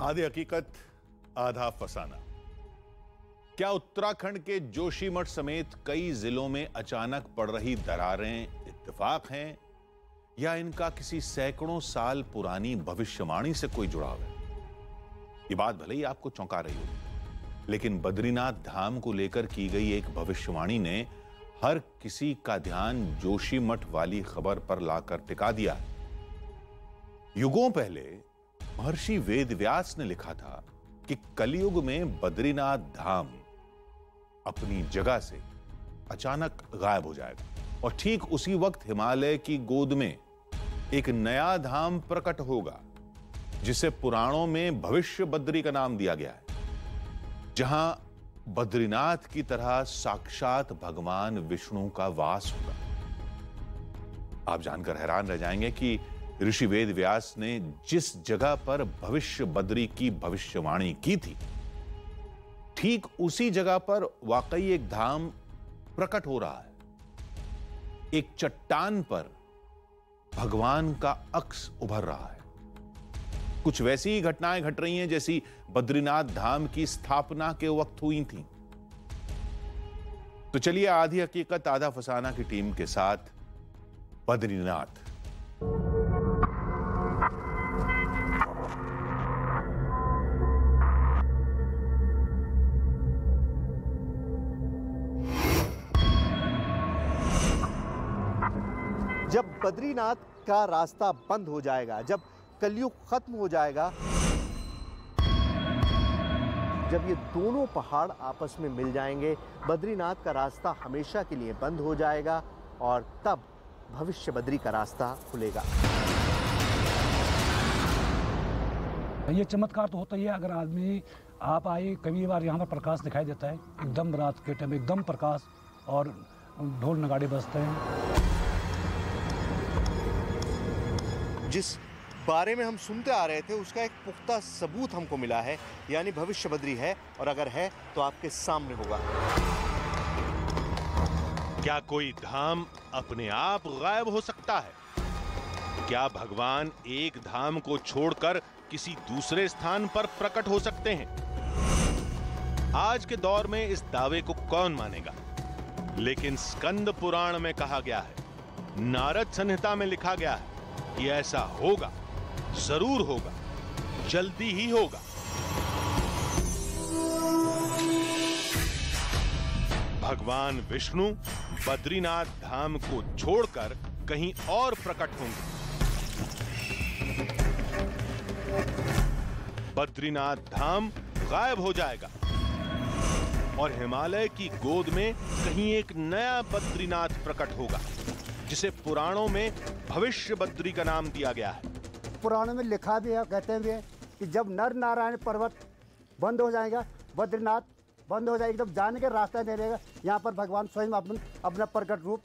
आधी हकीकत आधा फसाना। क्या उत्तराखंड के जोशीमठ समेत कई जिलों में अचानक पड़ रही दरारें इत्तेफाक हैं या इनका किसी सैकड़ों साल पुरानी भविष्यवाणी से कोई जुड़ाव है? ये बात भले ही आपको चौंका रही होगी, लेकिन बद्रीनाथ धाम को लेकर की गई एक भविष्यवाणी ने हर किसी का ध्यान जोशीमठ वाली खबर पर लाकर टिका दिया है। युगों पहले महर्षि वेदव्यास ने लिखा था कि कलयुग में बद्रीनाथ धाम अपनी जगह से अचानक गायब हो जाएगा और ठीक उसी वक्त हिमालय की गोद में एक नया धाम प्रकट होगा जिसे पुराणों में भविष्य बद्री का नाम दिया गया है, जहां बद्रीनाथ की तरह साक्षात भगवान विष्णु का वास होगा। आप जानकर हैरान रह जाएंगे कि ऋषि वेदव्यास ने जिस जगह पर भविष्य बद्री की भविष्यवाणी की थी, ठीक उसी जगह पर वाकई एक धाम प्रकट हो रहा है। एक चट्टान पर भगवान का अक्स उभर रहा है। कुछ वैसी ही घटनाएं घट रही हैं जैसी बद्रीनाथ धाम की स्थापना के वक्त हुई थी। तो चलिए आधी हकीकत आधा फसाना की टीम के साथ बद्रीनाथ। जब बद्रीनाथ का रास्ता बंद हो जाएगा, जब कलयुग खत्म हो जाएगा, जब ये दोनों पहाड़ आपस में मिल जाएंगे, बद्रीनाथ का रास्ता हमेशा के लिए बंद हो जाएगा और तब भविष्य बद्री का रास्ता खुलेगा। ये चमत्कार तो होता ही है। अगर आदमी आप आए, कई बार यहाँ पर प्रकाश दिखाई देता है, एकदम रात के टाइम एकदम प्रकाश और ढोल नगाड़े बजते हैं। जिस बारे में हम सुनते आ रहे थे उसका एक पुख्ता सबूत हमको मिला है, यानी भविष्य बद्री है, और अगर है तो आपके सामने होगा। क्या कोई धाम अपने आप गायब हो सकता है? क्या भगवान एक धाम को छोड़कर किसी दूसरे स्थान पर प्रकट हो सकते हैं? आज के दौर में इस दावे को कौन मानेगा? लेकिन स्कंद पुराण में कहा गया है, नारद संहिता में लिखा गया है कि ऐसा होगा, जरूर होगा, जल्दी ही होगा। भगवान विष्णु बद्रीनाथ धाम को छोड़कर कहीं और प्रकट होंगे। बद्रीनाथ धाम गायब हो जाएगा और हिमालय की गोद में कहीं एक नया बद्रीनाथ प्रकट होगा जिसे पुराणों में भविष्य बद्री का नाम दिया गया है। पुराणों में लिखा भी है, कहते भी है कि जब नर नारायण पर्वत बंद हो जाएगा, बद्रीनाथ बंद हो जाएगा, एकदम जाने के रास्ता नहीं रहेगा, यहाँ पर भगवान स्वयं अपना प्रकट रूप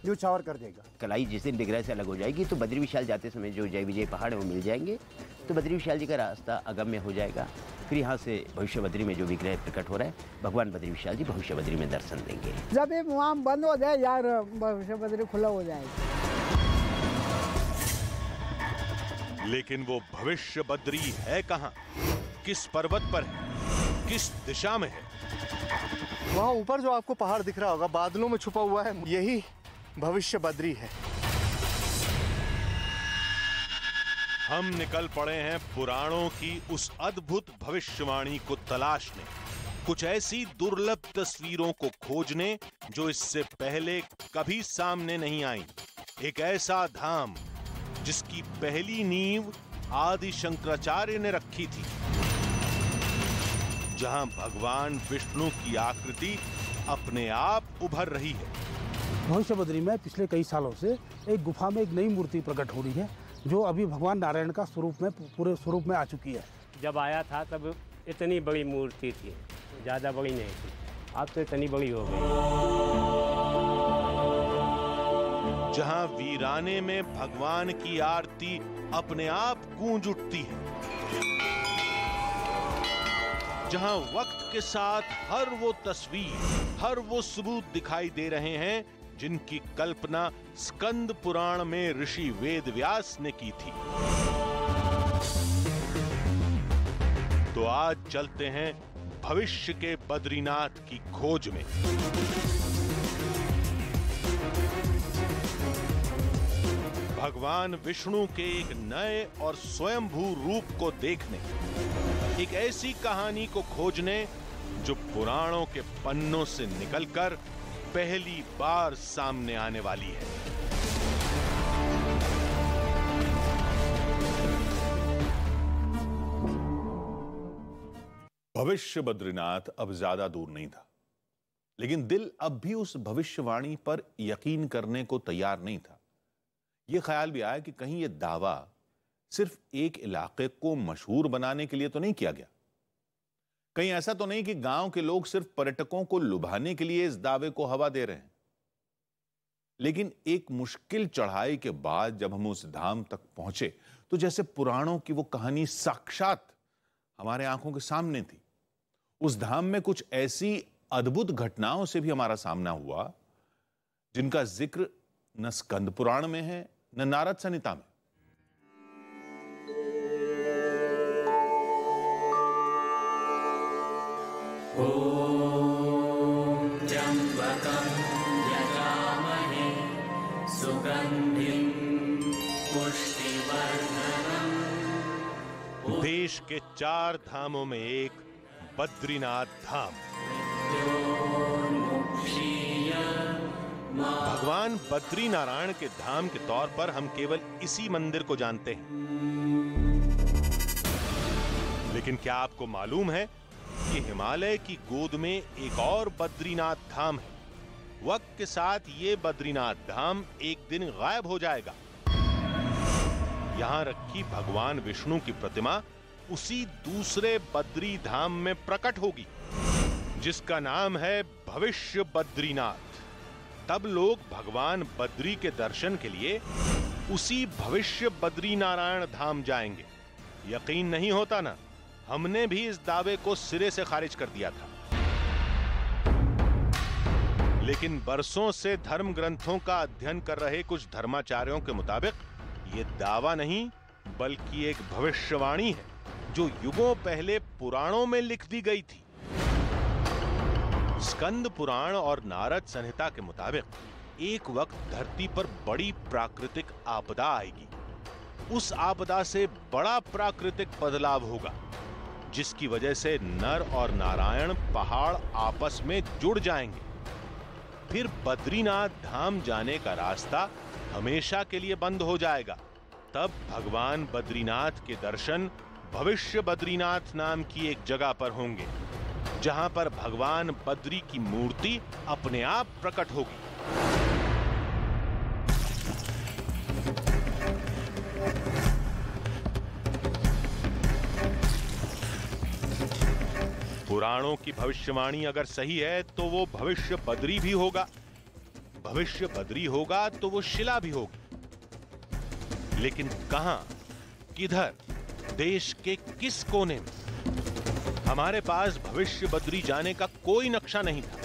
न्यौछावर कर देगा। कलाई जिस दिन विग्रह से अलग हो जाएगी तो बद्री विशाल जाते समय जो जय विजय पहाड़ है वो मिल जाएंगे, तो बद्री विशाल जी का रास्ता अगम्य हो जाएगा। फिर यहाँ से भविष्य बद्री में जो विग्रह प्रकट हो रहा है, भगवान बद्री विशाल जी भविष्य बद्री में दर्शन देंगे। जब ये वहाँ बंद हो जाए यार, भविष्य बद्री खुला हो जाएगा। लेकिन वो भविष्य बद्री है कहाँ, किस पर्वत पर है, किस दिशा में है? वहाँ ऊपर जो आपको पहाड़ दिख रहा होगा, बादलों में छुपा हुआ है, यही भविष्य बद्री है। हम निकल पड़े हैं पुराणों की उस अद्भुत भविष्यवाणी को तलाशने, कुछ ऐसी दुर्लभ तस्वीरों को खोजने जो इससे पहले कभी सामने नहीं आई। एक ऐसा धाम जिसकी पहली नींव आदि शंकराचार्य ने रखी थी, जहां भगवान विष्णु की आकृति अपने आप उभर रही है। भविष्य बद्री में पिछले कई सालों से एक गुफा में एक नई मूर्ति प्रकट हो रही है जो अभी भगवान नारायण का स्वरूप में पूरे स्वरूप में आ चुकी है। जब आया था तब इतनी बड़ी मूर्ति थी, ज़्यादा बड़ी नहीं थी, अब तो इतनी बड़ी हो गई। जहां वीराने में भगवान की आरती अपने आप गूंज उठती है, जहां वक्त के साथ हर वो तस्वीर, हर वो सबूत दिखाई दे रहे हैं जिनकी कल्पना स्कंद पुराण में ऋषि वेदव्यास ने की थी। तो आज चलते हैं भविष्य के बद्रीनाथ की खोज में। भगवान विष्णु के एक नए और स्वयंभू रूप को देखने, एक ऐसी कहानी को खोजने जो पुराणों के पन्नों से निकलकर पहली बार सामने आने वाली है। भविष्य बद्रीनाथ अब ज्यादा दूर नहीं था, लेकिन दिल अब भी उस भविष्यवाणी पर यकीन करने को तैयार नहीं था। यह ख्याल भी आया कि कहीं यह दावा सिर्फ एक इलाके को मशहूर बनाने के लिए तो नहीं किया गया। कहीं ऐसा तो नहीं कि गांव के लोग सिर्फ पर्यटकों को लुभाने के लिए इस दावे को हवा दे रहे हैं। लेकिन एक मुश्किल चढ़ाई के बाद जब हम उस धाम तक पहुंचे तो जैसे पुराणों की वो कहानी साक्षात हमारे आंखों के सामने थी। उस धाम में कुछ ऐसी अद्भुत घटनाओं से भी हमारा सामना हुआ जिनका जिक्र न स्कंद पुराण में है न नारद संहिता में। ओम त्र्यंबकं यजामहे सुगंधिं पुष्टिवर्धनम्। देश के 4 धामों में एक बद्रीनाथ धाम। भगवान बद्री नारायण के धाम के तौर पर हम केवल इसी मंदिर को जानते हैं, लेकिन क्या आपको मालूम है कि हिमालय की गोद में एक और बद्रीनाथ धाम है। वक्त के साथ ये बद्रीनाथ धाम एक दिन गायब हो जाएगा। यहां रखी भगवान विष्णु की प्रतिमा उसी दूसरे बद्री धाम में प्रकट होगी, जिसका नाम है भविष्य बद्रीनाथ। तब लोग भगवान बद्री के दर्शन के लिए उसी भविष्य बद्री नारायण धाम जाएंगे। यकीन नहीं होता ना? हमने भी इस दावे को सिरे से खारिज कर दिया था, लेकिन बरसों से धर्म ग्रंथों का अध्ययन कर रहे कुछ धर्माचार्यों के मुताबिक ये दावा नहीं बल्कि एक भविष्यवाणी है जो युगों पहले पुराणों में लिख दी गई थी। स्कंद पुराण और नारद संहिता के मुताबिक एक वक्त धरती पर बड़ी प्राकृतिक आपदा आएगी। उस आपदा से बड़ा प्राकृतिक बदलाव होगा, जिसकी वजह से नर और नारायण पहाड़ आपस में जुड़ जाएंगे। फिर बद्रीनाथ धाम जाने का रास्ता हमेशा के लिए बंद हो जाएगा। तब भगवान बद्रीनाथ के दर्शन भविष्य बद्रीनाथ नाम की एक जगह पर होंगे, जहां पर भगवान बद्री की मूर्ति अपने आप प्रकट होगी। पुराणों की भविष्यवाणी अगर सही है तो वो भविष्य बद्री भी होगा। भविष्य बद्री होगा तो वो शिला भी होगी। लेकिन कहां, किधर, देश के किस कोने में? हमारे पास भविष्य बद्री जाने का कोई नक्शा नहीं था।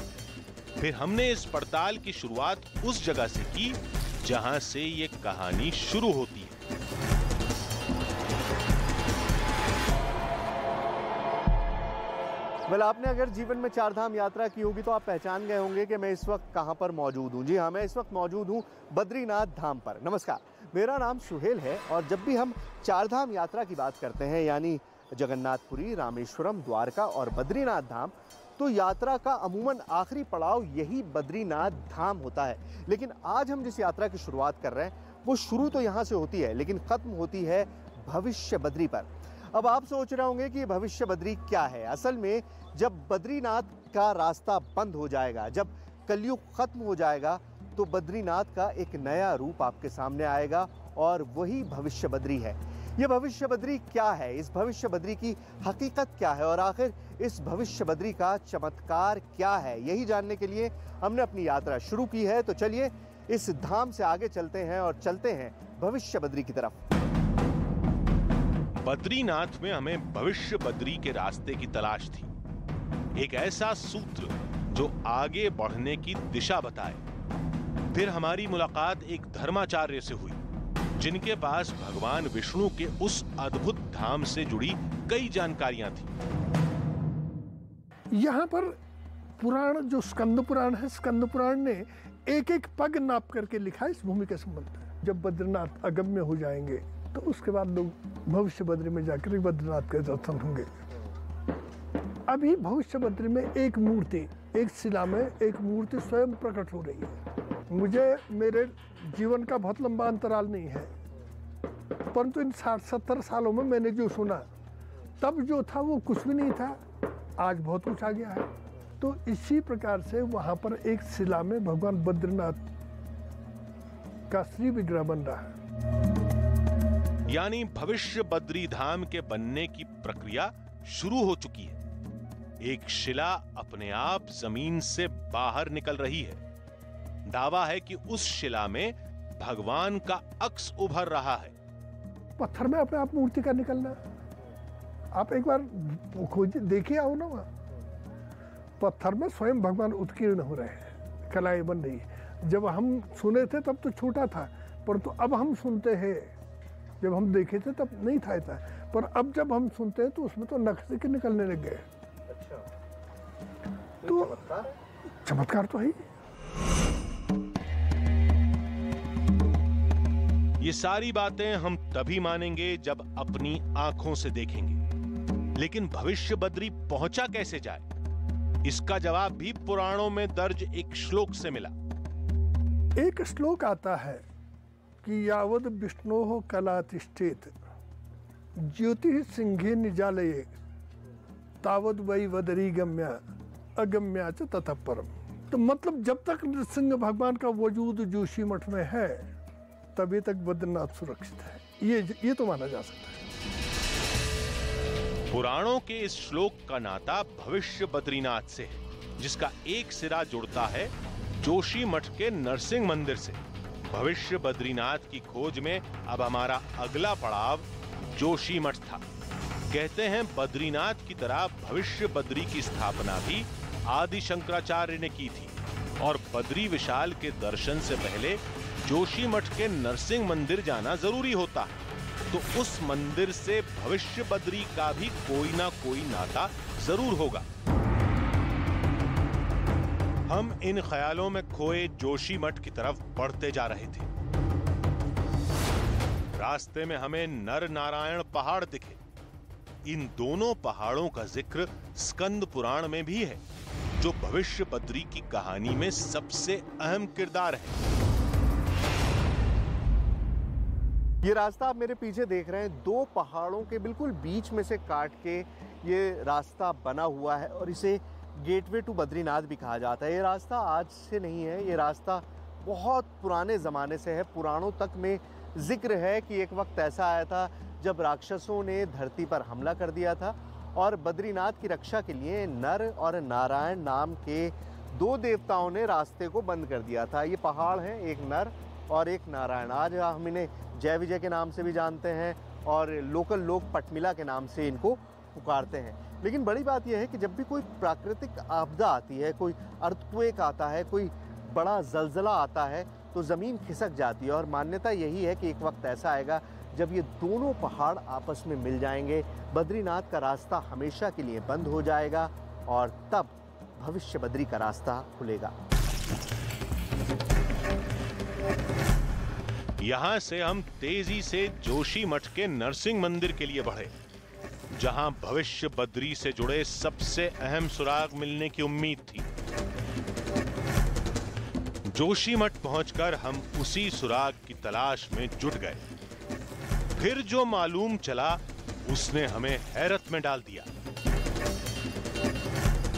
फिर हमने इस पड़ताल की शुरुआत उस जगह से की जहां से ये कहानी शुरू होती है। आपने अगर जीवन में 4 धाम यात्रा की होगी तो आप पहचान गए होंगे कि मैं इस वक्त कहां पर मौजूद हूं। जी हाँ, मैं इस वक्त मौजूद हूं बद्रीनाथ धाम पर। नमस्कार, मेरा नाम सुहेल है और जब भी हम 4 धाम यात्रा की बात करते हैं, यानी जगन्नाथपुरी, रामेश्वरम, द्वारका और बद्रीनाथ धाम, तो यात्रा का अमूमन आखिरी पड़ाव यही बद्रीनाथ धाम होता है। लेकिन आज हम जिस यात्रा की शुरुआत कर रहे हैं वो शुरू तो यहाँ से होती है, लेकिन ख़त्म होती है भविष्य बद्री पर। अब आप सोच रहे होंगे कि भविष्य बद्री क्या है। असल में जब बद्रीनाथ का रास्ता बंद हो जाएगा, जब कलयुग खत्म हो जाएगा, तो बद्रीनाथ का एक नया रूप आपके सामने आएगा और वही भविष्य बद्री है। ये भविष्य बद्री क्या है, इस भविष्य बद्री की हकीकत क्या है और आखिर इस भविष्य बद्री का चमत्कार क्या है, यही जानने के लिए हमने अपनी यात्रा शुरू की है। तो चलिए इस धाम से आगे चलते हैं और चलते हैं भविष्य बद्री की तरफ। बद्रीनाथ में हमें भविष्य बद्री के रास्ते की तलाश थी, एक ऐसा सूत्र जो आगे बढ़ने की दिशा बताए। फिर हमारी मुलाकात एक धर्माचार्य से हुई जिनके पास भगवान विष्णु के उस अद्भुत धाम से जुड़ी कई जानकारियां थी। यहाँ पर पुराण जो स्कंद पुराण है, स्कंद पुराण ने एक एक पग नाप करके लिखा है इस भूमि के संबंध में। जब बद्रीनाथ अगम्य हो जाएंगे तो उसके बाद लोग भविष्य बद्री में जाकर बद्रीनाथ के दर्शन होंगे। अभी भविष्य बद्री में एक मूर्ति, एक शिला में एक मूर्ति स्वयं प्रकट हो रही है। मुझे मेरे जीवन का बहुत लंबा अंतराल नहीं है, परंतु इन 60-70 सालों में मैंने जो सुना, तब जो था वो कुछ भी नहीं था, आज बहुत कुछ आ गया है। तो इसी प्रकार से वहाँ पर एक शिला में भगवान बद्रीनाथ का श्री विग्रह बन रहा है। यानी भविष्य बद्री धाम के बनने की प्रक्रिया शुरू हो चुकी है। एक शिला अपने आप जमीन से बाहर निकल रही है। दावा है कि उस शिला में भगवान का अक्स उभर रहा है। पत्थर में अपने आप मूर्ति का निकलना, आप एक बार खोज देखिए, आओ ना, वहां पत्थर में स्वयं भगवान उत्कीर्ण हो रहे हैं, कलाएं बन रही है। जब हम सुने थे तब तो छोटा था, परंतु अब हम सुनते हैं। जब हम देखे थे तब नहीं था इतना, पर अब जब हम सुनते हैं तो उसमें तो नक्शे के निकलने लग गए। तो चमत्कार तो है ही। ये सारी बातें हम तभी मानेंगे जब अपनी आंखों से देखेंगे। लेकिन भविष्य बद्री पहुंचा कैसे जाए, इसका जवाब भी पुराणों में दर्ज एक श्लोक से मिला। एक श्लोक आता है कि यावद विष्णोः कला तिष्ठेत ज्योति सिंहे निजालये तावद वै वदरी गम्या अगम्या च ततः परम। तो मतलब जब तक नृसिंह भगवान का वजूद जोशीमठ में है तभी तक बद्रीनाथ सुरक्षित है, ये तो माना जा सकता है। पुराणों के इस श्लोक का नाता भविष्य बद्रीनाथ से है, जिसका एक सिरा जुड़ता है जोशीमठ के नरसिंह मंदिर से। भविष्य बद्रीनाथ की खोज में अब हमारा अगला पड़ाव जोशीमठ था। कहते हैं बद्रीनाथ की तरह भविष्य बद्री की स्थापना भी आदि शंकराचार्य ने की थी, और बद्री विशाल के दर्शन से पहले जोशीमठ के नरसिंह मंदिर जाना जरूरी होता है। तो उस मंदिर से भविष्य बद्री का भी कोई ना कोई नाता जरूर होगा। हम इन ख्यालों में खोए जोशीमठ की तरफ बढ़ते जा रहे थे। रास्ते में हमें नर नारायण पहाड़ दिखे। इन दोनों पहाड़ों का जिक्र स्कंद पुराण में भी है, जो भविष्य बद्री की कहानी में सबसे अहम किरदार है। ये रास्ता आप मेरे पीछे देख रहे हैं, दो पहाड़ों के बिल्कुल बीच में से काट के ये रास्ता बना हुआ है, और इसे गेटवे टू बद्रीनाथ भी कहा जाता है। ये रास्ता आज से नहीं है, ये रास्ता बहुत पुराने ज़माने से है। पुराणों तक में जिक्र है कि एक वक्त ऐसा आया था जब राक्षसों ने धरती पर हमला कर दिया था, और बद्रीनाथ की रक्षा के लिए नर और नारायण नाम के दो देवताओं ने रास्ते को बंद कर दिया था। ये पहाड़ हैं, एक नर और एक नारायण। आज हम इन्हें जय विजय के नाम से भी जानते हैं, और लोकल लोग पटमिला के नाम से इनको पुकारते हैं। लेकिन बड़ी बात यह है कि जब भी कोई प्राकृतिक आपदा आती है, कोई अर्थक्वेक आता है, कोई बड़ा जलजला आता है, तो ज़मीन खिसक जाती है। और मान्यता यही है कि एक वक्त ऐसा आएगा जब ये दोनों पहाड़ आपस में मिल जाएंगे, बद्रीनाथ का रास्ता हमेशा के लिए बंद हो जाएगा, और तब भविष्य बद्री का रास्ता खुलेगा। यहां से हम तेजी से जोशीमठ के नरसिंह मंदिर के लिए बढ़े, जहां भविष्य बद्री से जुड़े सबसे अहम सुराग मिलने की उम्मीद थी। जोशीमठ पहुंचकर हम उसी सुराग की तलाश में जुट गए। फिर जो मालूम चला उसने हमें हैरत में डाल दिया।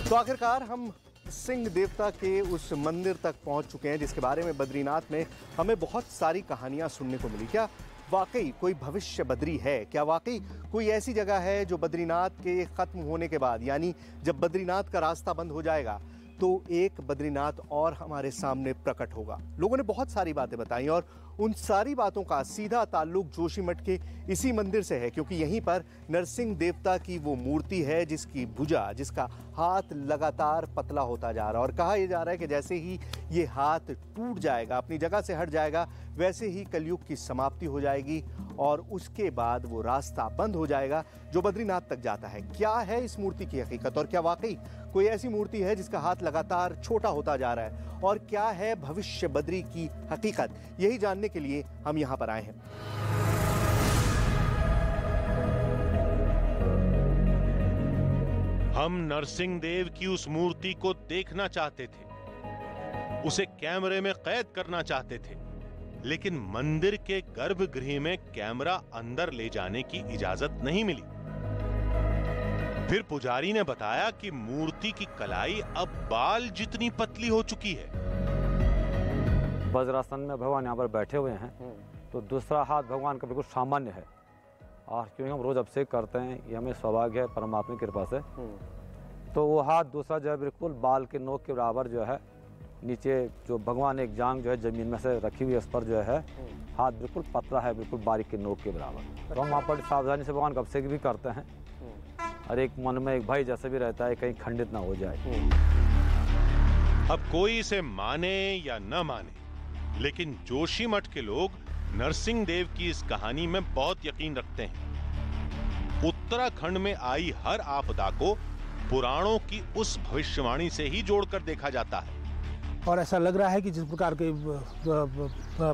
तो आखिरकार हम सिंह देवता के उस मंदिर तक पहुंच चुके हैं, जिसके बारे में बद्रीनाथ में हमें बहुत सारी कहानियां सुनने को मिली। क्या वाकई कोई भविष्य बद्री है? क्या वाकई कोई ऐसी जगह है जो बद्रीनाथ के खत्म होने के बाद, यानी जब बद्रीनाथ का रास्ता बंद हो जाएगा, तो एक बद्रीनाथ और हमारे सामने प्रकट होगा। लोगों ने बहुत सारी बातें बताई और उन सारी बातों का सीधा ताल्लुक जोशीमठ के इसी मंदिर से है, क्योंकि यहीं पर नरसिंह देवता की वो मूर्ति है जिसकी भुजा, जिसका हाथ लगातार पतला होता जा रहा है। और कहा यह जा रहा है कि जैसे ही ये हाथ टूट जाएगा, अपनी जगह से हट जाएगा, वैसे ही कलयुग की समाप्ति हो जाएगी और उसके बाद वो रास्ता बंद हो जाएगा जो बद्रीनाथ तक जाता है। क्या है इस मूर्ति की हकीकत और क्या वाकई कोई ऐसी मूर्ति है जिसका हाथ लगातार छोटा होता जा रहा है, और क्या है भविष्य बद्री की हकीकत, यही जानने के लिए हम यहां पर आए हैं। हम नरसिंह देव की उस मूर्ति को देखना चाहते थे, उसे कैमरे में कैद करना चाहते थे, लेकिन मंदिर के गर्भगृह में कैमरा अंदर ले जाने की इजाजत नहीं मिली। फिर पुजारी ने बताया कि मूर्ति की कलाई अब बाल जितनी पतली हो चुकी है। वज्रासन में भगवान यहाँ पर बैठे हुए हैं, तो दूसरा हाथ भगवान का बिल्कुल सामान्य है, और क्योंकि हम रोज अभिषेक करते हैं, ये हमें सौभाग्य है परमात्मा की कृपा से। तो वो हाथ दूसरा जो है बिल्कुल बाल के नोक के बराबर जो है नीचे, जो भगवान एक जांग जो है जमीन में से रखी हुई है, उस पर जो है हाथ बिल्कुल पतला है, बिल्कुल बारीक के नोक के बराबर। तो हम वहाँ पर सावधानी से भगवान का अभिषेक भी करते हैं, और एक मन में एक भाई जैसे भी रहता है, कहीं खंडित ना हो जाए। अब कोई इसे माने या न माने, लेकिन जोशीमठ के लोग नरसिंह देव की इस कहानी में बहुत यकीन रखते हैं। उत्तराखंड में आई हर आपदा को पुराणों की उस भविष्यवाणी से ही जोड़कर देखा जाता है। और ऐसा लग रहा है कि जिस प्रकार के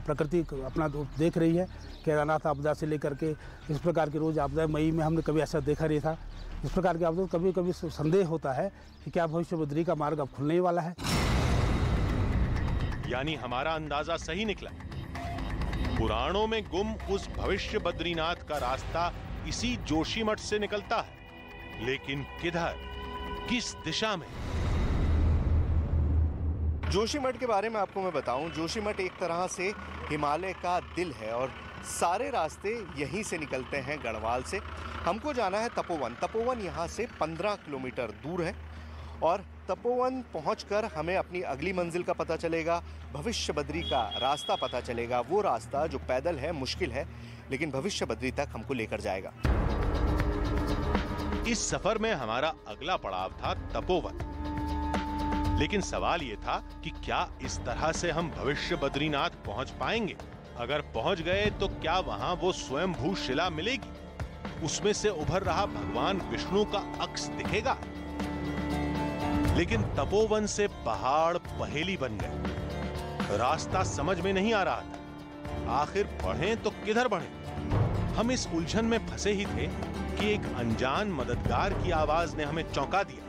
प्रकृति अपना देख रही है, केदारनाथ आपदा से लेकर के इस प्रकार की रोज आपदा, मई में हमने कभी ऐसा देखा नहीं था। इस प्रकार की आपदा कभी कभी संदेह होता है कि क्या भविष्य बद्री का मार्ग अब खुलने ही वाला है। यानी हमारा अंदाजा सही निकला। पुराणों में गुम उस भविष्य बद्रीनाथ का रास्ता इसी जोशीमठ से निकलता है, लेकिन किधर, किस दिशा में? जोशीमठ के बारे में आपको मैं बताऊं, जोशीमठ एक तरह से हिमालय का दिल है और सारे रास्ते यहीं से निकलते हैं गढ़वाल से। हमको जाना है तपोवन। तपोवन यहाँ से 15 किलोमीटर दूर है और तपोवन पहुंचकर हमें अपनी अगली मंजिल का पता चलेगा, भविष्य बद्री का रास्ता पता चलेगा। वो रास्ता जो पैदल है, मुश्किल है, लेकिन भविष्य बद्री तक हमको लेकर जाएगा। इस सफर में हमारा अगला पड़ाव था तपोवन, लेकिन सवाल यह था कि क्या इस तरह से हम भविष्य बद्रीनाथ पहुंच पाएंगे? अगर पहुंच गए तो क्या वहां वो स्वयंभू शिला मिलेगी? उसमें से उभर रहा भगवान विष्णु का अक्ष दिखेगा? लेकिन तपोवन से पहाड़ पहेली बन गए। रास्ता समझ में नहीं आ रहा था। आखिर बढ़ें तो किधर बढ़ें? हम इस उलझन में फंसे ही थे कि एक अनजान मददगार की आवाज ने हमें चौंका दिया।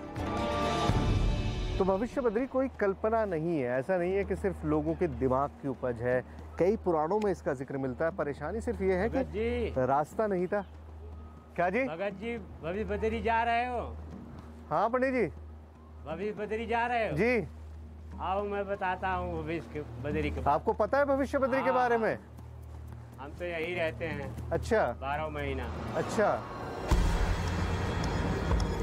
तो भविष्य बद्री कोई कल्पना नहीं है, ऐसा नहीं है कि सिर्फ लोगों के दिमाग की उपज है। कई पुराणों में इसका जिक्र मिलता है। परेशानी सिर्फ ये है कि रास्ता नहीं था। क्या जी? भगत जी, भविष्य बद्री जा रहे हो? हाँ पंडित जी। भविष्य बद्री जा रहे हो? जी। आओ मैं बताता हूँ भविष्य बद्री के। आपको पता है भविष्य बद्री के बारे में? हम तो यही रहते हैं। अच्छा। 12 महीना। अच्छा।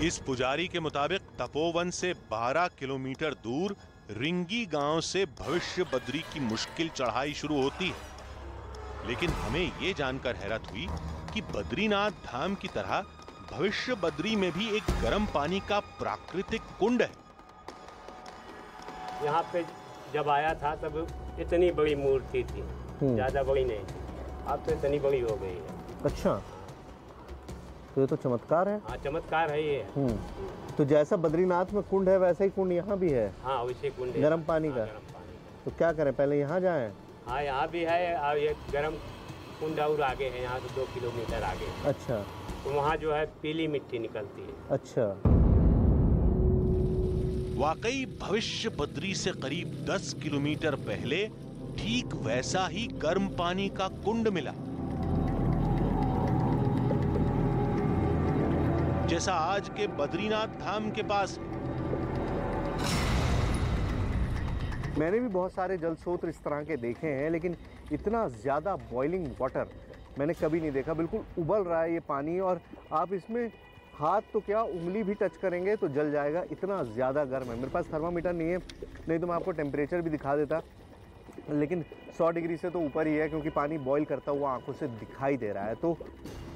इस पुजारी के मुताबिक तपोवन से 12 किलोमीटर दूर रिंगी गांव से भविष्य बद्री की मुश्किल चढ़ाई शुरू होती है। लेकिन हमें ये जानकर हैरत हुई कि बद्रीनाथ धाम की तरह भविष्य बद्री में भी एक गर्म पानी का प्राकृतिक कुंड है। यहाँ पे जब आया था तब इतनी बड़ी मूर्ति थी, ज्यादा बड़ी नहीं थी। अब तो इतनी बड़ी हो गई है। अच्छा, तो ये तो चमत्कार है। हाँ, चमत्कार है ये। तो जैसा बद्रीनाथ में कुंड है वैसा ही कुंड यहाँ भी है। हाँ, वैसे कुंड है। गर्म पानी का। तो क्या करें, पहले यहाँ जाएं? हाँ, यहाँ भी है और ये गर्म कुंड और आगे है, यहाँ से 2 किलोमीटर आगे। अच्छा। तो वहाँ जो है पीली मिट्टी निकलती है। अच्छा। वाकई भविष्य बद्री से करीब 10 किलोमीटर पहले ठीक वैसा ही गर्म पानी का कुंड मिला, जैसा आज के बद्रीनाथ धाम के पास। मैंने भी बहुत सारे जल स्रोत इस तरह के देखे हैं, लेकिन इतना ज़्यादा बॉइलिंग वाटर मैंने कभी नहीं देखा। बिल्कुल उबल रहा है ये पानी और आप इसमें हाथ तो क्या उंगली भी टच करेंगे तो जल जाएगा, इतना ज़्यादा गर्म है। मेरे पास थर्मामीटर नहीं है, नहीं तो मैं आपको टेम्परेचर भी दिखा देता, लेकिन 100 डिग्री से तो ऊपर ही है क्योंकि पानी बॉईल करता हुआ आंखों से दिखाई दे रहा है। तो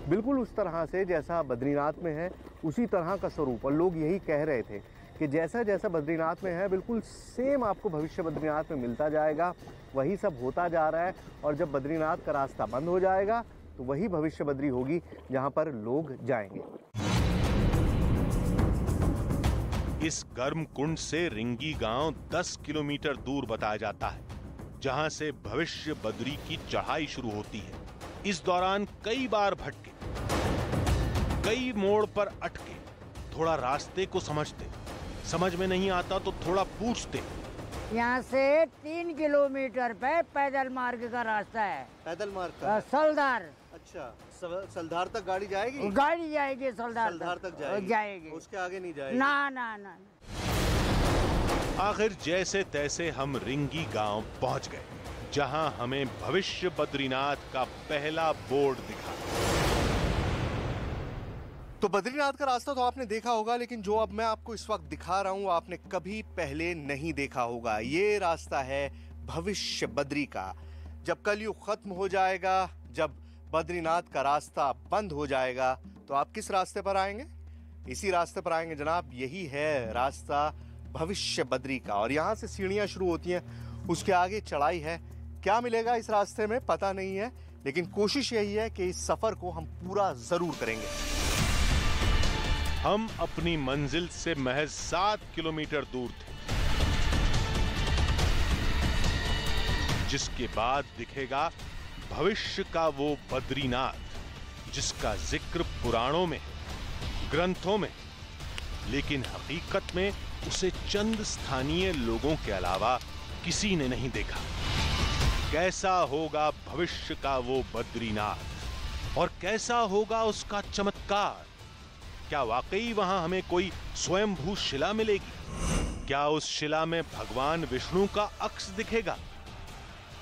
बिल्कुल उस तरह से जैसा बद्रीनाथ में है उसी तरह का स्वरूप, और लोग यही कह रहे थे कि जैसा जैसा बद्रीनाथ में है बिल्कुल सेम आपको भविष्य बद्रीनाथ में मिलता जाएगा। वही सब होता जा रहा है, और जब बद्रीनाथ का रास्ता बंद हो जाएगा तो वही भविष्य बद्री होगी जहां पर लोग जाएंगे। इस गर्म कुंड से रिंगी गांव 10 किलोमीटर दूर बताया जाता है, जहां से भविष्य बद्री की चढ़ाई शुरू होती है। इस दौरान कई बार भटके, कई मोड़ पर अटके, थोड़ा रास्ते को समझते, समझ में नहीं आता तो थोड़ा पूछते। यहाँ से 3 किलोमीटर पे पैदल मार्ग का रास्ता है। पैदल मार्ग का? सलधार। अच्छा, सलधार तक गाड़ी जाएगी? गाड़ी जाएगी सलधार तक जाएगी, उसके आगे नहीं जाएगी? ना ना ना। आखिर जैसे तैसे हम रिंगी गांव पहुंच गए, जहां हमें भविष्य बद्रीनाथ का पहला बोर्ड दिखा। तो बद्रीनाथ का रास्ता तो आपने देखा होगा, लेकिन जो अब मैं आपको इस वक्त दिखा रहा हूं आपने कभी पहले नहीं देखा होगा। ये रास्ता है भविष्य बद्री का। जब कलयुग खत्म हो जाएगा, जब बद्रीनाथ का रास्ता बंद हो जाएगा, तो आप किस रास्ते पर आएंगे? इसी रास्ते पर आएंगे जनाब। यही है रास्ता भविष्य बद्री का, और यहाँ से सीढ़ियाँ शुरू होती हैं, उसके आगे चढ़ाई है। क्या मिलेगा इस रास्ते में पता नहीं है, लेकिन कोशिश यही है कि इस सफर को हम पूरा जरूर करेंगे। हम अपनी मंजिल से महज 7 किलोमीटर दूर थे, जिसके बाद दिखेगा भविष्य का वो बद्रीनाथ जिसका जिक्र पुराणों में, ग्रंथों में, लेकिन हकीकत में उसे चंद स्थानीय लोगों के अलावा किसी ने नहीं देखा। कैसा होगा भविष्य का वो बद्रीनाथ, और कैसा होगा उसका चमत्कार? क्या वाकई वहां हमें कोई स्वयंभू शिला मिलेगी? क्या उस शिला में भगवान विष्णु का अक्स दिखेगा?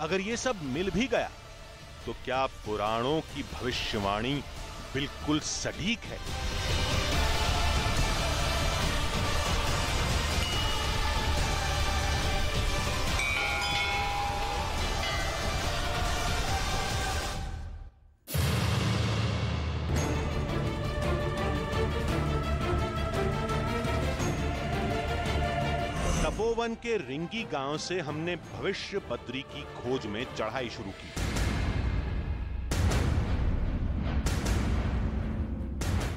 अगर ये सब मिल भी गया तो क्या पुराणों की भविष्यवाणी बिल्कुल सटीक है? तपोवन के रिंगी गांव से हमने भविष्य बद्री की खोज में चढ़ाई शुरू की।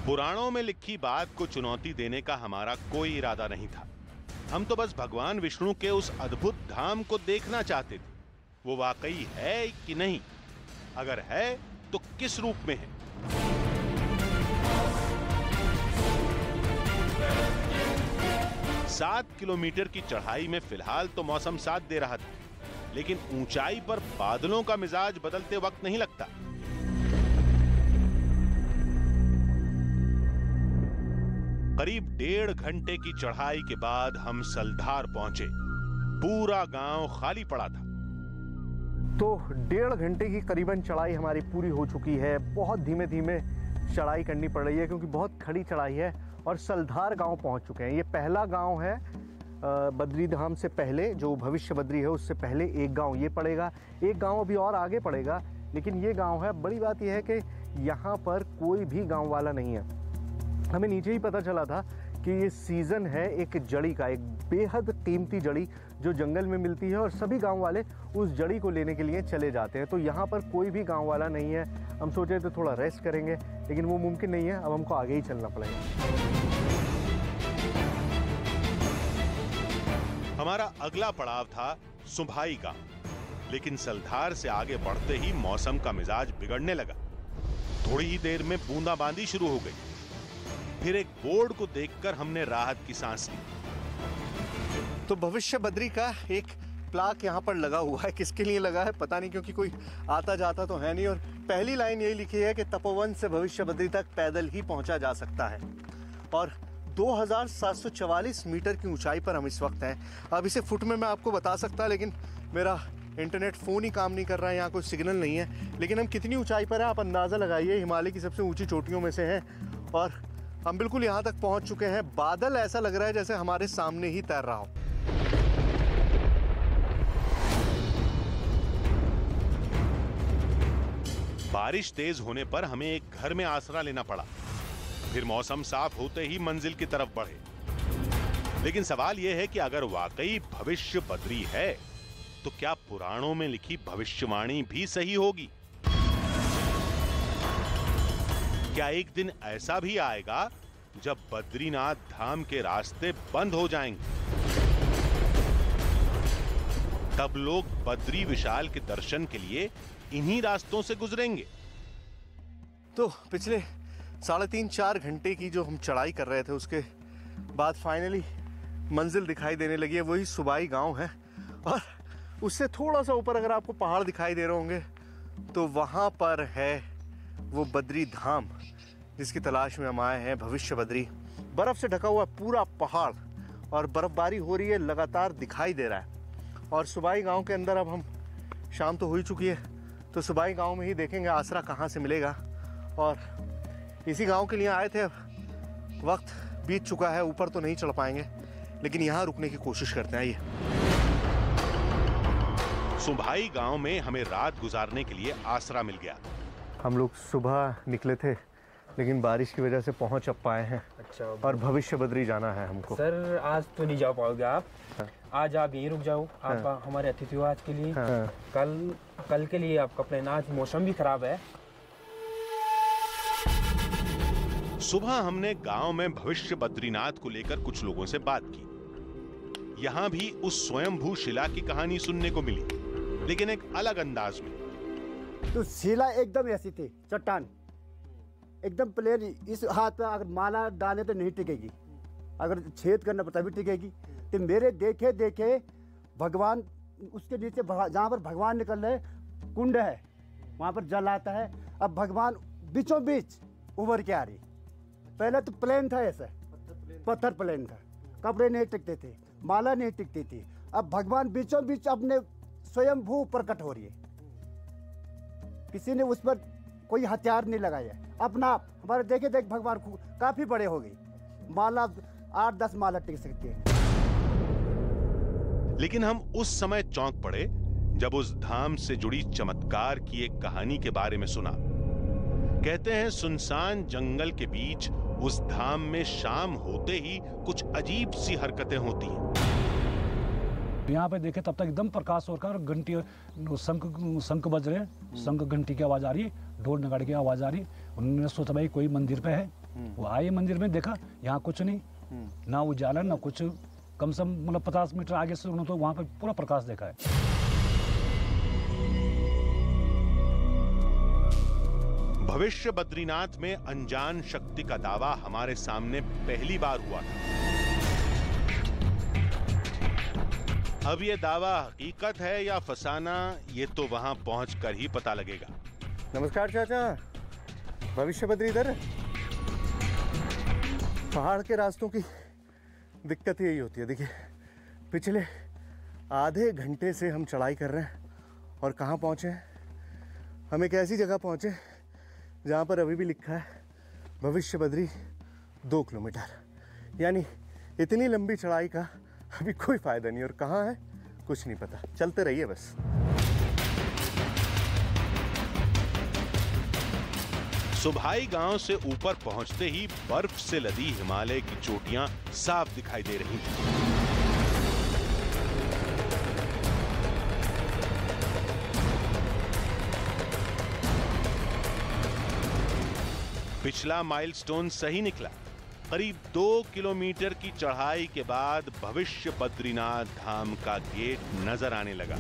पुराणों में लिखी बात को चुनौती देने का हमारा कोई इरादा नहीं था। हम तो बस भगवान विष्णु के उस अद्भुत धाम को देखना चाहते थे। वो वाकई है कि नहीं? अगर है तो किस रूप में है? सात किलोमीटर की चढ़ाई में फिलहाल तो मौसम साथ दे रहा था, लेकिन ऊंचाई पर बादलों का मिजाज बदलते वक्त नहीं लगता। करीब 1.5 घंटे की चढ़ाई के बाद हम सलधार पहुंचे। पूरा गांव खाली पड़ा था। तो 1.5 घंटे की करीबन चढ़ाई हमारी पूरी हो चुकी है। बहुत धीमे धीमे चढ़ाई करनी पड़ रही है क्योंकि बहुत खड़ी चढ़ाई है, और सलधार गांव पहुंच चुके हैं। ये पहला गांव है बद्री धाम से पहले, जो भविष्य बद्री है उससे पहले एक गांव ये पड़ेगा। एक गांव अभी और आगे पड़ेगा, लेकिन ये गांव है। बड़ी बात यह है कि यहाँ पर कोई भी गांव वाला नहीं है। हमें नीचे ही पता चला था कि ये सीज़न है एक जड़ी का, एक बेहद कीमती जड़ी जो जंगल में मिलती है, और सभी गांव वाले उस जड़ी को लेने के लिए चले जाते हैं। तो यहाँ पर कोई भी गांव वाला नहीं है। हम सोचे तो थोड़ा रेस्ट करेंगे, लेकिन वो मुमकिन नहीं है। अब हमको आगे ही चलना पड़ेगा। हमारा अगला पड़ाव था सुभाई का, लेकिन सलधार से आगे बढ़ते ही मौसम का मिजाज बिगड़ने लगा। थोड़ी ही देर में बूंदाबांदी शुरू हो गई। फिर एक बोर्ड को देखकर हमने राहत की सांस ली। तो भविष्य बद्री का एक प्लाक यहाँ पर लगा हुआ है। किसके लिए लगा है पता नहीं, क्योंकि कोई आता जाता तो है नहीं। और पहली लाइन यही लिखी है कि तपोवन से भविष्य बद्री तक पैदल ही पहुंचा जा सकता है। और 2744 मीटर की ऊंचाई पर हम इस वक्त हैं। अब इसे फुट में मैं आपको बता सकता, लेकिन मेरा इंटरनेट फ़ोन ही काम नहीं कर रहा है, यहाँ कोई सिग्नल नहीं है। लेकिन हम कितनी ऊंचाई पर हैं आप अंदाज़ा लगाइए। हिमालय की सबसे ऊंची चोटियों में से हैं, और हम बिल्कुल यहाँ तक पहुँच चुके हैं। बादल ऐसा लग रहा है जैसे हमारे सामने ही तैर रहा हो। बारिश तेज होने पर हमें एक घर में आसरा लेना पड़ा। फिर मौसम साफ होते ही मंजिल की तरफ बढ़े। लेकिन सवाल यह है कि अगर वाकई भविष्य बद्री है तो क्या पुराणों में लिखी भविष्यवाणी भी सही होगी? क्या एक दिन ऐसा भी आएगा जब बद्रीनाथ धाम के रास्ते बंद हो जाएंगे? तब लोग बद्री विशाल के दर्शन के लिए इन्हीं रास्तों से गुजरेंगे। तो पिछले 3.5-4 घंटे की जो हम चढ़ाई कर रहे थे, उसके बाद फाइनली मंजिल दिखाई देने लगी है। वही सुबाई गांव है और उससे थोड़ा सा ऊपर अगर आपको पहाड़ दिखाई दे रहे होंगे तो वहां पर है वो बद्री धाम जिसकी तलाश में हम आए हैं। भविष्य बद्री, बर्फ से ढका हुआ पूरा पहाड़ और बर्फबारी हो रही है, लगातार दिखाई दे रहा है। और सुबाई गांव के अंदर अब हम, शाम तो हो ही चुकी है, तो सुबाई गांव में ही देखेंगे आसरा कहाँ से मिलेगा। और इसी गांव के लिए आए थे। अब वक्त बीत चुका है, ऊपर तो नहीं चढ़ पाएंगे, लेकिन यहाँ रुकने की कोशिश करते हैं। आइए। सुबाई गांव में हमें रात गुजारने के लिए आसरा मिल गया। हम लोग सुबह निकले थे लेकिन बारिश की वजह से पहुंच अब पाए हैं। अच्छा। और भविष्य बद्री जाना है हमको। सर आज तो नहीं जा पाओगे आप। हाँ। आज आप यहीं रुक जाओ। हाँ। आप हमारे अतिथि हो आज के लिए। हाँ। कल के लिए आपका प्लान, आज मौसम भी खराब है। सुबह हमने गांव में भविष्य बद्रीनाथ को लेकर कुछ लोगों से बात की। यहाँ भी उस स्वयंभू शिला की कहानी सुनने को मिली, लेकिन एक अलग अंदाज में। तो शिला एकदम ऐसी थी, चट्टान एकदम प्लेन। इस हाथ पे अगर माला डाले तो नहीं टिकेगी, अगर छेद करना पड़ता भी टिकेगी। तो मेरे देखे देखे भगवान उसके नीचे जहाँ पर भगवान निकल रहे कुंड है, वहाँ पर जल आता है। अब भगवान बीचों बीच उभर के आ रही। पहले तो प्लेन था, ऐसा पत्थर प्लेन था, कपड़े नहीं टिकते थे, माला नहीं टिकती थी। अब भगवान बीचों बीच अपने स्वयंभू प्रकट हो रही है। किसी ने उस पर कोई हथियार नहीं लगाया, अपना आप। हमारे देखे देख भगवान काफी बड़े हो गए, माला 8-10 माला टिक सकती है। लेकिन हम उस समय चौंक पड़े जब उस धाम से जुड़ी चमत्कार की एक कहानी के बारे में सुना। कहते हैं सुनसान जंगल के बीच उस धाम में शाम होते ही कुछ अजीब सी हरकतें होती हैं। यहाँ पे देखे तब तक एकदम प्रकाश हो रहा है और घंटी शंख बज रहे हैं, शंख घंटी की आवाज आ रही है, ढोल नगाड़े की आवाज आ रही है। उन्होंने सोचा भाई कोई मंदिर पे है। वो आए मंदिर में, देखा यहाँ कुछ नहीं, ना उजाला ना कुछ। कम से कम मतलब 50 मीटर आगे से उन्होंने तो वहाँ पे पूरा प्रकाश देखा है। भविष्य बद्रीनाथ में अनजान शक्ति का दावा हमारे सामने पहली बार हुआ था। अब ये दावा हकीकत है या फसाना, ये तो वहां पहुंचकर ही पता लगेगा। नमस्कार चाचा, भविष्य बद्री इधर। पहाड़ के रास्तों की दिक्कत यही होती है। देखिए पिछले आधे घंटे से हम चढ़ाई कर रहे हैं और कहाँ पहुँचे हैं? हम एक ऐसी जगह पहुँचे जहाँ पर अभी भी लिखा है भविष्य बद्री 2 किलोमीटर। यानी इतनी लंबी चढ़ाई का अभी कोई फायदा नहीं, और कहाँ है कुछ नहीं पता। चलते रहिए बस। सुबाई गांव से ऊपर पहुंचते ही बर्फ से लदी हिमालय की चोटियां साफ दिखाई दे रही थीं। पिछला माइलस्टोन सही निकला। करीब 2 किलोमीटर की चढ़ाई के बाद भविष्य बद्रीनाथ धाम का गेट नजर आने लगा।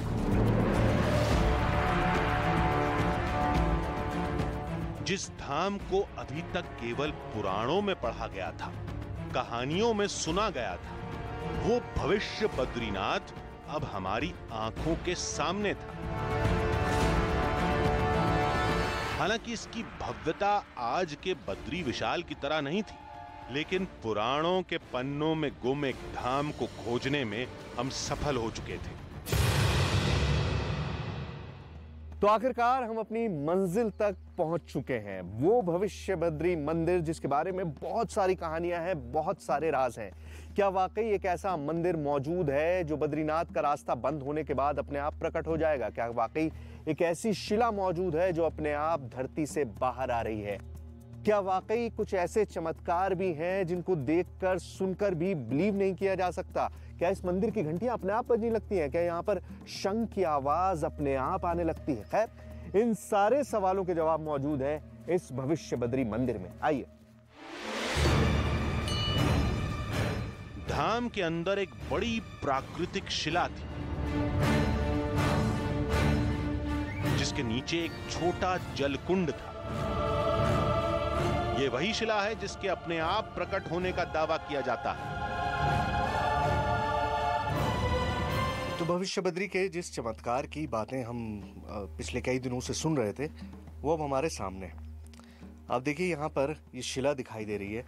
जिस धाम को अभी तक केवल पुराणों में पढ़ा गया था, कहानियों में सुना गया था, वो भविष्य बद्रीनाथ अब हमारी आंखों के सामने था। हालांकि इसकी भव्यता आज के बद्री विशाल की तरह नहीं थी, लेकिन पुराणों के पन्नों में गुम एक धाम को खोजने में हम सफल हो चुके थे। तो आखिरकार हम अपनी मंजिल तक पहुंच चुके हैं, वो भविष्य बद्री मंदिर जिसके बारे में बहुत सारी कहानियां हैं, बहुत सारे राज हैं। क्या वाकई एक ऐसा मंदिर मौजूद है जो बद्रीनाथ का रास्ता बंद होने के बाद अपने आप प्रकट हो जाएगा? क्या वाकई एक ऐसी शिला मौजूद है जो अपने आप धरती से बाहर आ रही है? क्या वाकई कुछ ऐसे चमत्कार भी हैं जिनको देखकर सुनकर भी बिलीव नहीं किया जा सकता? क्या इस मंदिर की घंटियां अपने आप बजने लगती हैं? क्या यहाँ पर शंख की आवाज अपने आप आने लगती है? खैर, इन सारे सवालों के जवाब मौजूद है इस भविष्य बद्री मंदिर में। आइए। धाम के अंदर एक बड़ी प्राकृतिक शिला थी जिसके नीचे एक छोटा जलकुंड था। यह वही शिला है जिसके अपने आप प्रकट होने का दावा किया जाता है। तो भविष्य बद्री के जिस चमत्कार की बातें हम पिछले कई दिनों से सुन रहे थे वो अब हमारे सामने है। आप देखिए यहाँ पर ये शिला दिखाई दे रही है।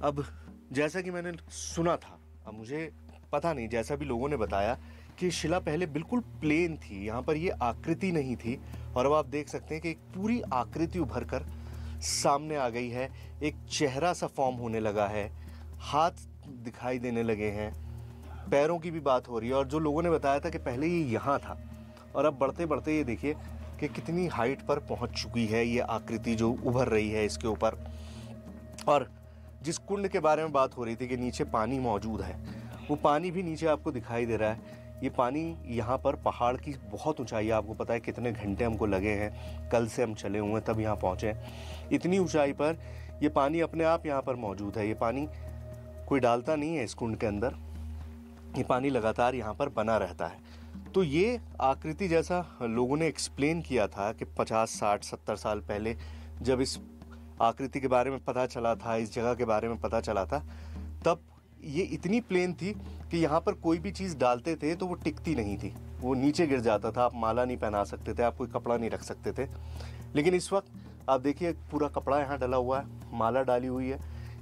अब जैसा कि मैंने सुना था, अब मुझे पता नहीं, जैसा भी लोगों ने बताया कि शिला पहले बिल्कुल प्लेन थी, यहाँ पर ये आकृति नहीं थी। और अब आप देख सकते हैं कि एक पूरी आकृति उभर कर सामने आ गई है। एक चेहरा सा फॉर्म होने लगा है, हाथ दिखाई देने लगे हैं, पैरों की भी बात हो रही है। और जो लोगों ने बताया था कि पहले ये यहाँ था और अब बढ़ते बढ़ते ये देखिए कि कितनी हाइट पर पहुँच चुकी है ये आकृति जो उभर रही है इसके ऊपर। और जिस कुंड के बारे में बात हो रही थी कि नीचे पानी मौजूद है, वो पानी भी नीचे आपको दिखाई दे रहा है। ये पानी यहाँ पर पहाड़ की बहुत ऊंचाई है, आपको पता है कितने घंटे हमको लगे हैं, कल से हम चले हुए हैं तब यहाँ पहुँचे। इतनी ऊंचाई पर ये पानी अपने आप यहाँ पर मौजूद है। ये पानी कोई डालता नहीं है इस कुंड के अंदर, ये पानी लगातार यहाँ पर बना रहता है। तो ये आकृति जैसा लोगों ने एक्सप्लेन किया था कि 50, 60, 70 साल पहले जब इस आकृति के बारे में पता चला था, इस जगह के बारे में पता चला था, तब ये इतनी प्लेन थी कि यहाँ पर कोई भी चीज़ डालते थे तो वो टिकती नहीं थी, वो नीचे गिर जाता था। आप माला नहीं पहना सकते थे, आप कोई कपड़ा नहीं रख सकते थे। लेकिन इस वक्त आप देखिए पूरा कपड़ा यहाँ डाला हुआ है, माला डाली हुई है,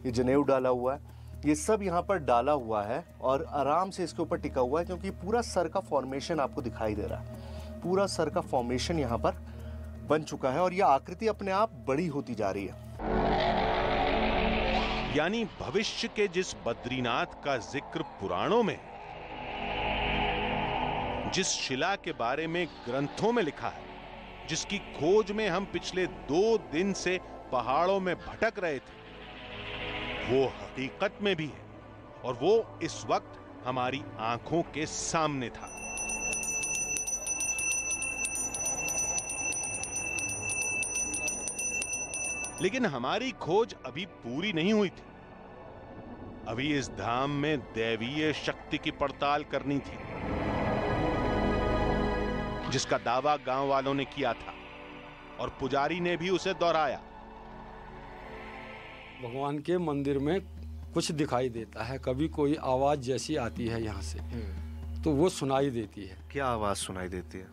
ये जनेऊ डाला हुआ है, ये सब यहाँ पर डाला हुआ है और आराम से इसके ऊपर टिका हुआ है, क्योंकि पूरा सर का फॉर्मेशन आपको दिखाई दे रहा है। पूरा सर का फॉर्मेशन यहाँ पर बन चुका है और यह आकृति अपने आप बड़ी होती जा रही है। यानी भविष्य के जिस बद्रीनाथ का जिक्र पुराणों में, जिस शिला के बारे में ग्रंथों में लिखा है, जिसकी खोज में हम पिछले 2 दिन से पहाड़ों में भटक रहे थे, वो हकीकत में भी है और वो इस वक्त हमारी आंखों के सामने था। लेकिन हमारी खोज अभी पूरी नहीं हुई थी। अभी इस धाम में दैवीय शक्ति की पड़ताल करनी थी, जिसका दावा गांव वालों ने किया था और पुजारी ने भी उसे दोहराया। भगवान के मंदिर में कुछ दिखाई देता है, कभी कोई आवाज जैसी आती है यहाँ से, तो वो सुनाई देती है। क्या आवाज सुनाई देती है?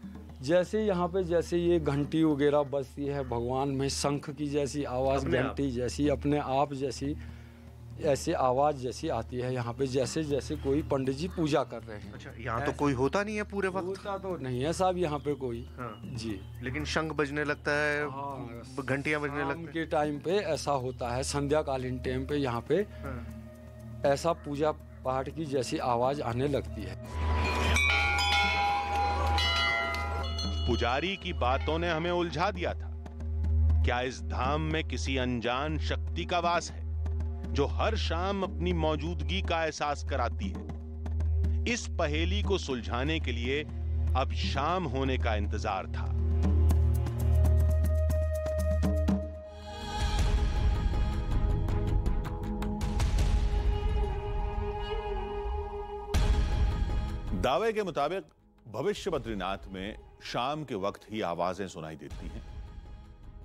जैसे यहाँ पे जैसे ये घंटी वगैरह बजती है, भगवान में शंख की जैसी आवाज, घंटी जैसी अपने आप जैसी ऐसे आवाज जैसी आती है यहाँ पे, जैसे जैसे कोई पंडित जी पूजा कर रहे हैं। अच्छा, यहाँ तो कोई होता नहीं है पूरे वक्त? होता तो नहीं है साहब यहाँ पे कोई। हाँ। जी, लेकिन शंख बजने लगता है, हाँ, घंटियां बजने लगती के टाइम पे ऐसा होता है, संध्याकालीन टाइम पे यहाँ पे ऐसा पूजा पाठ की जैसी आवाज आने लगती है। पुजारी की बातों ने हमें उलझा दिया था। क्या इस धाम में किसी अनजान शक्ति का वास है जो हर शाम अपनी मौजूदगी का एहसास कराती है? इस पहेली को सुलझाने के लिए अब शाम होने का इंतजार था। दावे के मुताबिक भविष्य बद्रीनाथ में शाम के वक्त ही आवाजें सुनाई देती हैं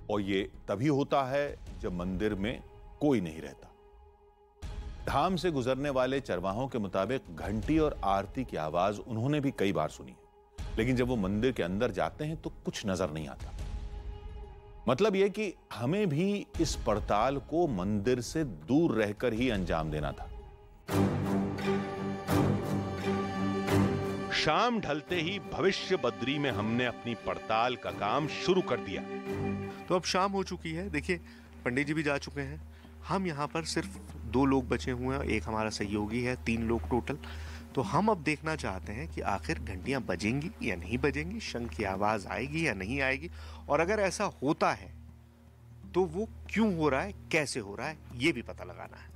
और ये तभी होता है जब मंदिर में कोई नहीं रहता। धाम से गुजरने वाले चरवाहों के मुताबिक घंटी और आरती की आवाज उन्होंने भी कई बार सुनी है, लेकिन जब वो मंदिर के अंदर जाते हैं तो कुछ नजर नहीं आता। मतलब यह कि हमें भी इस पड़ताल को मंदिर से दूर रहकर ही अंजाम देना था। शाम ढलते ही भविष्य बद्री में हमने अपनी पड़ताल का काम शुरू कर दिया। तो अब शाम हो चुकी है। देखिए, पंडित जी भी जा चुके हैं। हम यहाँ पर सिर्फ 2 लोग बचे हुए हैं, एक हमारा सहयोगी है, 3 लोग टोटल। तो हम अब देखना चाहते हैं कि आखिर घंटियां बजेंगी या नहीं बजेंगी, शंख की आवाज आएगी या नहीं आएगी, और अगर ऐसा होता है तो वो क्यों हो रहा है, कैसे हो रहा है, ये भी पता लगाना है।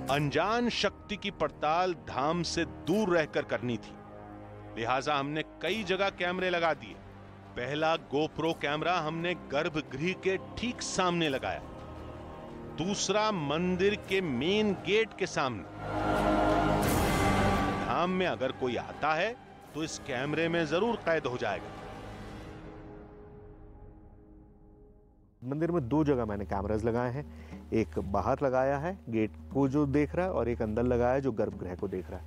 अनजान शक्ति की पड़ताल धाम से दूर रहकर करनी थी, लिहाजा हमने कई जगह कैमरे लगा दिए। पहला गोप्रो कैमरा हमने गर्भगृह के ठीक सामने लगाया, दूसरा मंदिर के मेन गेट के सामने। धाम में अगर कोई आता है तो इस कैमरे में जरूर कैद हो जाएगा। मंदिर में 2 जगह मैंने कैमरास लगाए हैं, एक बाहर लगाया है गेट को जो देख रहा है, और एक अंदर लगाया है जो गर्भगृह को देख रहा है।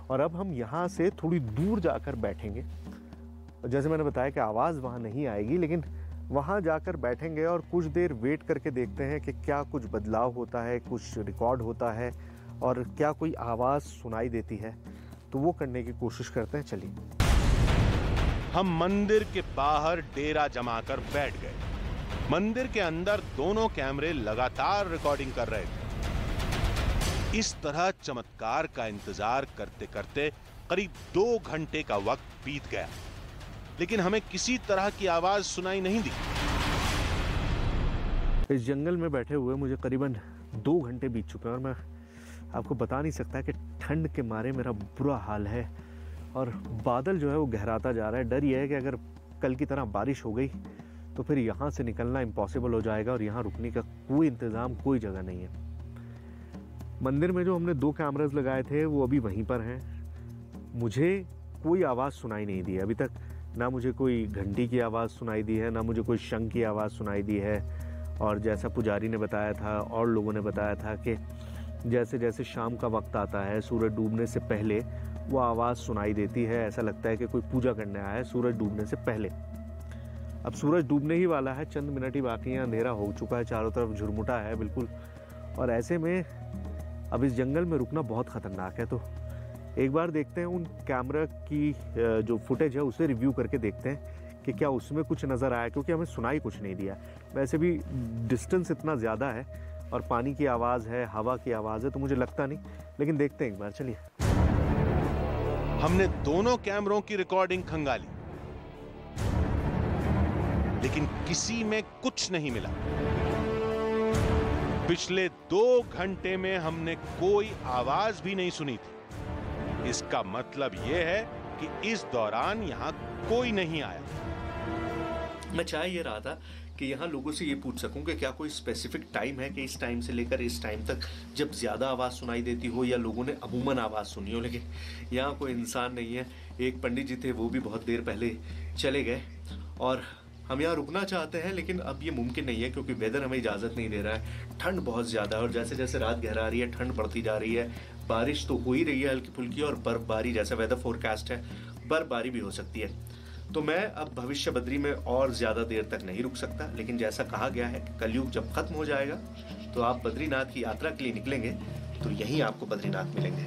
और अब हम यहाँ से थोड़ी दूर जाकर बैठेंगे। जैसे मैंने बताया कि आवाज़ वहाँ नहीं आएगी, लेकिन वहाँ जाकर बैठेंगे और कुछ देर वेट करके देखते हैं कि क्या कुछ बदलाव होता है, कुछ रिकॉर्ड होता है, और क्या कोई आवाज़ सुनाई देती है। तो वो करने की कोशिश करते हैं। चलिए। हम मंदिर के बाहर डेरा जमाकर बैठ गए। मंदिर के अंदर दोनों कैमरे लगातार रिकॉर्डिंग कर रहे थे। इस तरह चमत्कार का इंतजार करते करते करीब 2 घंटे का वक्त बीत गया, लेकिन हमें किसी तरह की आवाज सुनाई नहीं दी। इस जंगल में बैठे हुए मुझे करीबन 2 घंटे बीत चुके हैं, और मैं आपको बता नहीं सकता कि ठंड के मारे मेरा बुरा हाल है, और बादल जो है वो गहराता जा रहा है। डर यह है कि अगर कल की तरह बारिश हो गई तो फिर यहाँ से निकलना इम्पॉसिबल हो जाएगा, और यहाँ रुकने का कोई इंतज़ाम, कोई जगह नहीं है। मंदिर में जो हमने 2 कैमरास लगाए थे वो अभी वहीं पर हैं। मुझे कोई आवाज़ सुनाई नहीं दी अभी तक, ना मुझे कोई घंटी की आवाज़ सुनाई दी है, ना मुझे कोई शंख की आवाज़ सुनाई दी है। और जैसा पुजारी ने बताया था और लोगों ने बताया था कि जैसे जैसे शाम का वक्त आता है, सूरज डूबने से पहले वो आवाज़ सुनाई देती है। ऐसा लगता है कि कोई पूजा करने आया है सूरज डूबने से पहले। अब सूरज डूबने ही वाला है, चंद मिनट ही बाकी हैं, अंधेरा हो चुका है, चारों तरफ झुरमुटा है बिल्कुल। और ऐसे में अब इस जंगल में रुकना बहुत ख़तरनाक है। तो एक बार देखते हैं उन कैमरा की जो फुटेज है उसे रिव्यू करके देखते हैं कि क्या उसमें कुछ नज़र आया, क्योंकि हमें सुनाई कुछ नहीं दिया। वैसे भी डिस्टेंस इतना ज़्यादा है और पानी की आवाज़ है, हवा की आवाज़ है, तो मुझे लगता नहीं, लेकिन देखते हैं एक बार। चलिए। हमने दोनों कैमरों की रिकॉर्डिंग खंगाली, लेकिन किसी में कुछ नहीं मिला। पिछले 2 घंटे में हमने कोई आवाज भी नहीं सुनी थी। इसका मतलब यह है कि इस दौरान यहां कोई नहीं आया। मैं चाह ये रहा था कि यहाँ लोगों से ये पूछ सकूं कि क्या कोई स्पेसिफिक टाइम है कि इस टाइम से लेकर इस टाइम तक जब ज़्यादा आवाज़ सुनाई देती हो या लोगों ने अमूमन आवाज़ सुनी हो, लेकिन यहाँ कोई इंसान नहीं है। एक पंडित जी थे, वो भी बहुत देर पहले चले गए, और हम यहाँ रुकना चाहते हैं लेकिन अब ये मुमकिन नहीं है क्योंकि वेदर हमें इजाज़त नहीं दे रहा है। ठंड बहुत ज़्यादा है और जैसे जैसे रात गहरा रही है ठंड बढ़ती जा रही है। बारिश तो हो ही रही है हल्की फुल्की, और बर्फबारी, जैसा वेदर फोरकास्ट है, बर्फबारी भी हो सकती है। तो मैं अब भविष्य बद्री में और ज़्यादा देर तक नहीं रुक सकता, लेकिन जैसा कहा गया है कलयुग जब खत्म हो जाएगा तो आप बद्रीनाथ की यात्रा के लिए निकलेंगे तो यहीं आपको बद्रीनाथ मिलेंगे।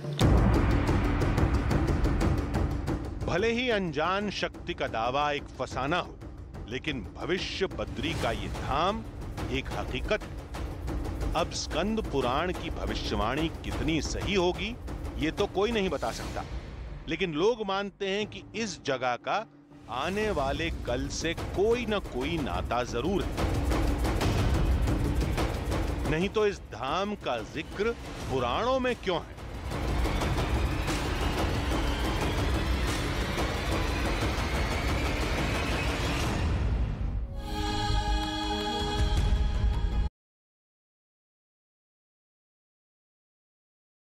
भले ही अनजान शक्ति का दावा एक फसाना हो, लेकिन भविष्य बद्री का ये धाम एक हकीकत है। अब स्कंद पुराण की भविष्यवाणी कितनी सही होगी ये तो कोई नहीं बता सकता, लेकिन लोग मानते हैं कि इस जगह का आने वाले कल से कोई न कोई नाता जरूर है। नहीं तो इस धाम का जिक्र पुराणों में क्यों है?